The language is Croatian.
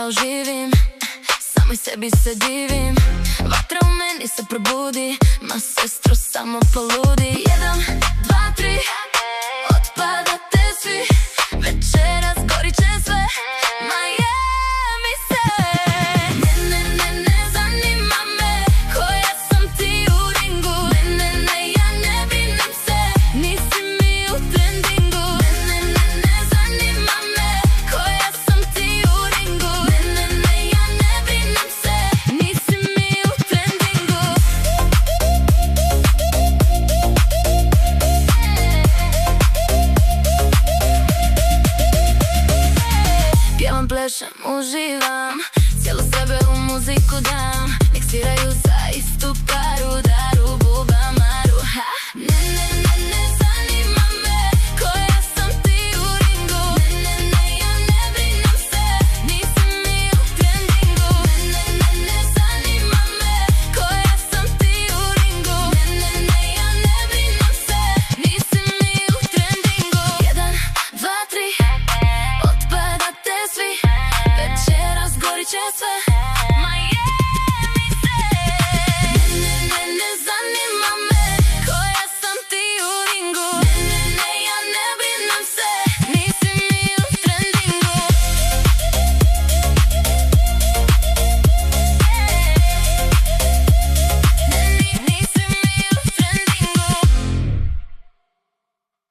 ja oživim, samoj sebi se divim. Vatra u meni se probudi, ma sestro samo poludi. 1, 2, 3, otpadate svi, večeras gorit će sve, ma je mi se. Ne zanima me koja sam ti u ringu. Ne, ja ne brinem se, nisi mi u trendingu. Ne zanima me koja sam ti u ringu. Ne, ja ne brinem se, nisi mi u trendingu. Pjevam, plešem, uživam, cijelo sebe u muziku dam. Miksiraju za istu paru, daru, buba, maru. Ne zanima me koja sam ti u ringu. Ne, ja ne brinem se, nisi mi u trendingu. Ne zanima me koja sam ti u ringu. Ne, ja ne brinem se, nisi mi u trendingu. 1, 2, 3, otpadate svi, večeras gorit će sve.